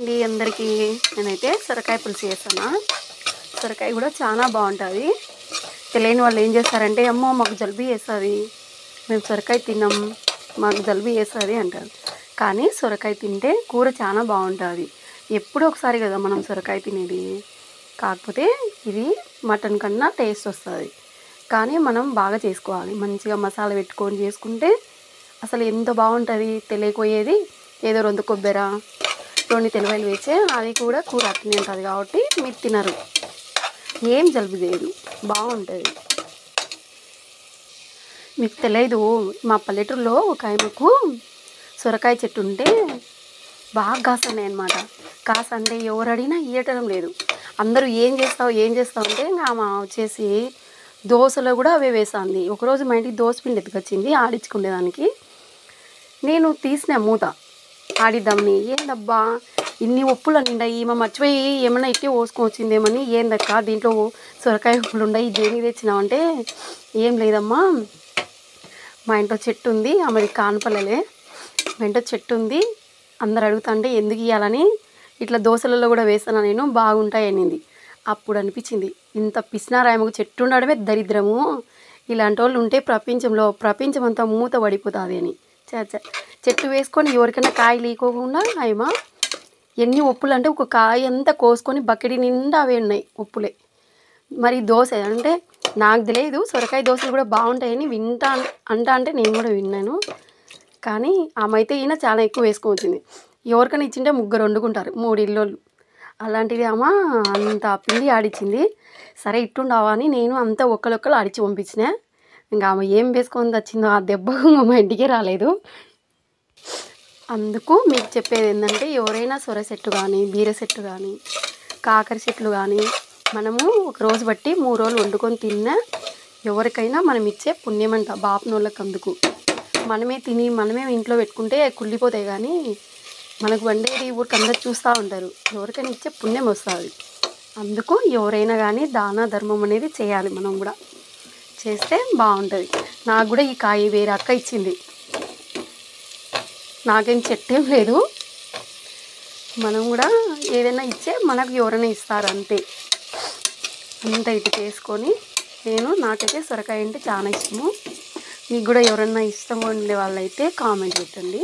అండి అందరికీ. నేనైతే సొరకాయ పులుసు చేస్తాను. సొరకాయ కూడా చాలా బాగుంటుంది. తెలియని వాళ్ళు ఏం చేస్తారంటే, అమ్మో మాకు జలుబు చేస్తుంది, మేము సొరకాయ తిన్నాం, మాకు జలుబు చేస్తుంది అంటారు. కానీ సొరకాయ తింటే కూర చాలా బాగుంటుంది. ఎప్పుడో ఒకసారి కదా మనం సొరకాయ తినేది. కాకపోతే ఇది మటన్ కన్నా టేస్ట్ వస్తుంది. కానీ మనం బాగా చేసుకోవాలి, మంచిగా మసాలా పెట్టుకొని చేసుకుంటే అసలు ఎంత బాగుంటుంది. తెలియకపోయేది ఏదో 2 కొబ్బరి 2 తెల్లవాయలు వేసే అది కూడా కూర అట్లనే ఉంటుంది కాబట్టి మీరు తినరు, ఏం జలుబు చేయదు, బాగుంటుంది. మీకు తెలియదు, మా పల్లెటూరులో ఒక ఆయనకు సొరకాయ చెట్టు ఉంటే బాగా కాస్తున్నాయి అన్నమాట. కాసంటే ఎవరు అడిగినా ఇవ్వటం లేదు. అందరూ ఏం చేస్తావు అంటే ఇంకా ఆమె వచ్చేసి దోశలో కూడా అవే వేసింది. ఒకరోజు మా ఇంటికి దోశ పిండి ఎత్తుకొచ్చింది ఆడించుకునేదానికి. నేను తీసిన మూత ఆడిద్దామని, ఏందబ్బా ఇన్ని ఉప్పులు నిండాయి, ఈమె మర్చిపోయి ఏమన్నా ఇట్టే పోసుకొచ్చిందేమని, ఏందక్క దీంట్లో సొరకాయ ఉప్పులు ఉన్నాయి, దేనికి తెచ్చినామంటే, ఏం లేదమ్మా మా ఇంట్లో చెట్టు ఉంది, ఆమెది కానపల్లెలే, మా ఇంట్లో చెట్టు ఉంది, అందరు అడుగుతుంటే ఎందుకు ఇవ్వాలని ఇట్లా దోశలలో కూడా వేస్తాను నేను, బాగుంటాయి అనింది. అప్పుడు అనిపించింది, ఇంత పిసినారాయమకు చెట్టు ఉండడమే దరిద్రము, ఇలాంటి వాళ్ళు ఉంటే ప్రపంచం అంతా మూత పడిపోతుంది అని. చెట్టు వేసుకొని ఎవరికైనా కాయ లీకోకుండా ఆయమా ఎన్ని ఉప్పులు అంటే ఒక కాయ అంతా కోసుకొని బకెట్ నిండా అవే ఉన్నాయి ఉప్పులే. మరి దోశ అంటే నాకు తెలియదు, సొరకాయ దోశలు కూడా బాగుంటాయని అంటే నేను కూడా విన్నాను. కానీ ఆమె అయితే ఈయన చాలా ఎక్కువ వేసుకోవచ్చింది. ఎవరికైనా ఇచ్చింటే 3 వండుకుంటారు, 3 ఇల్లోళ్ళు. అలాంటిది ఆమె అంత పిండి ఆడిచ్చింది. సరే ఇట్టుండవా అని నేను అంతా ఒక్కరు ఆడిచ్చి పంపించిన. ఇంకా ఆమె ఏం వేసుకొని వచ్చిందో ఆ దెబ్బకు మా ఇంటికే రాలేదు. అందుకు మీకు చెప్పేది ఏంటంటే, ఎవరైనా సొర చెట్టు కానీ, బీర చెట్టు కానీ, కాకర చెట్లు కానీ మనము ఒక రోజు బట్టి 3 రోజులు వండుకొని తిన్నా ఎవరికైనా మనం ఇచ్చే పుణ్యమంట బాపనోళ్ళకి. అందుకు మనమే తిని మనమే ఇంట్లో పెట్టుకుంటే కుళ్ళిపోతాయి, కానీ మనకు వండేది ఊరికి అందరు చూస్తూ ఉంటారు, ఎవరికైనా ఇచ్చే పుణ్యం వస్తుంది. అందుకు ఎవరైనా కానీ దాన ధర్మం అనేది చేయాలి, మనం కూడా చేస్తే బాగుంటుంది. నాకు కూడా ఈ కాయ వేరే అక్క ఇచ్చింది, నాకేం చెట్టేం లేదు. మనం కూడా ఏదైనా ఇచ్చే మనకు ఎవరైనా ఇస్తారు అంతే. అంత ఇటు చేసుకొని నాకైతే సొరకాయ అంటే చాలా ఇష్టము. మీకు కూడా ఎవరైనా ఇష్టం ఉండే వాళ్ళైతే కామెంట్ పెట్టండి.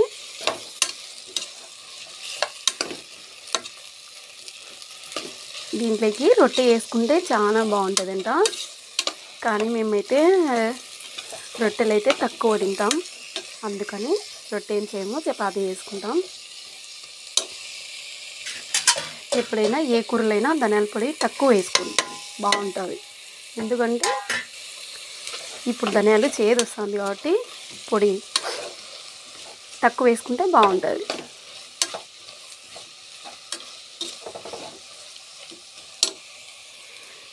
దీంట్లోకి రొట్టె వేసుకుంటే చాలా బాగుంటుందంట. కానీ మేమైతే రొట్టెలు అయితే తక్కువ తింటాం, అందుకని రొట్టె ఏం చేయము, చపాతీ చేసుకుంటాం. ఎప్పుడైనా ఏ కూరలైనా ధనియాల పొడి తక్కువ వేసుకోండి, బాగుంటుంది. ఎందుకంటే ఇప్పుడు ధనియాలు చేదు వస్తుంది కాబట్టి పొడి తక్కువ వేసుకుంటే బాగుంటుంది.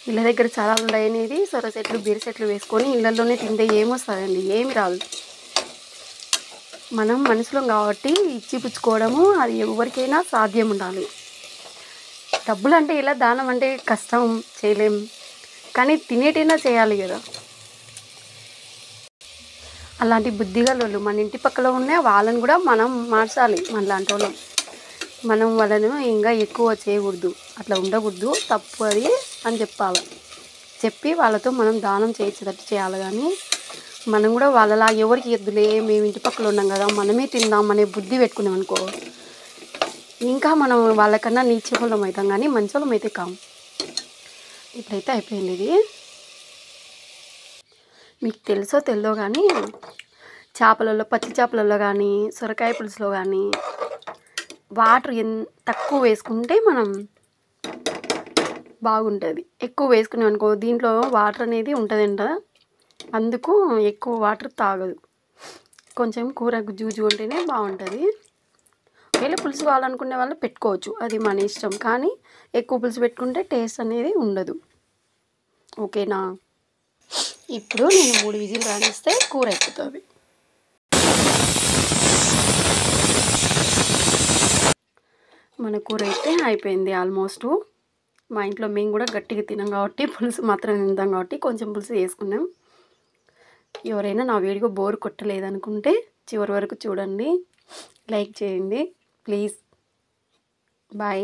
ఇళ్ళ దగ్గర చాలా ఉన్నాయి అనేది సొర చెట్లు బీర చెట్లు వేసుకొని ఇళ్ళల్లోనే తింటే ఏమొస్తుందండి, ఏమి రాదు. మనం మనుషులం కాబట్టి ఇచ్చి పుచ్చుకోవడము అది ఎవరికైనా సాధ్యం ఉండాలి. డబ్బులు అంటే ఇలా దానం అంటే కష్టం, చేయలేం, కానీ తినేటైనా చేయాలి కదా. అలాంటి బుద్ధిగల మన ఇంటి పక్కలో ఉన్న వాళ్ళని కూడా మనం మార్చాలి. మనలాంటి వాళ్ళం మనం వాళ్ళను ఇంకా ఎక్కువ చేయకూడదు, అట్లా ఉండకూడదు, తప్పు అది అని చెప్పి వాళ్ళతో మనం దానం చేయించేటట్టు చేయాలి. కానీ మనం కూడా వాళ్ళలా ఎవరికి ఎద్దులే, మేము ఇంటి పక్కల ఉన్నాం కదా మనమే తిందాం అనే బుద్ధి పెట్టుకున్నాం అనుకో, ఇంకా మనం వాళ్ళకన్నా నీచే వాళ్ళం అవుతాం, కానీ మంచి వాళ్ళం అయితే కాము. ఇప్పుడైతే అయిపోయింది ఇది. మీకు తెలుసో తెలియదో కానీ చేపలలో, పచ్చి చేపలలో కానీ సొరకాయ పులుసులో కానీ వాటర్ తక్కువ వేసుకుంటే మనం బాగుంటుంది. ఎక్కువ వేసుకున్నాం అనుకో దీంట్లో వాటర్ అనేది ఉంటుందంట, అందుకు ఎక్కువ వాటర్ తాగదు. కొంచెం కూర గుజ్జు ఉంటేనే బాగుంటుంది. ఒకవేళ పులుసు కావాలనుకునే వాళ్ళు పెట్టుకోవచ్చు, అది మన ఇష్టం. కానీ ఎక్కువ పులుసు పెట్టుకుంటే టేస్ట్ అనేది ఉండదు. ఓకేనా? ఇప్పుడు నేను 3 విజిల్ రానిస్తే కూర అయిపోతుంది. మన కూర అయితే అయిపోయింది ఆల్మోస్ట్. మా ఇంట్లో మేము కూడా గట్టిగా తినాం కాబట్టి పులుసు మాత్రం తింటాం కాబట్టి కొంచెం పులుసు వేసుకున్నాం. ఎవరైనా నా వీడియో బోర్ కొట్టలేదనుకుంటే చివరి వరకు చూడండి, లైక్ చేయండి ప్లీజ్. బాయ్.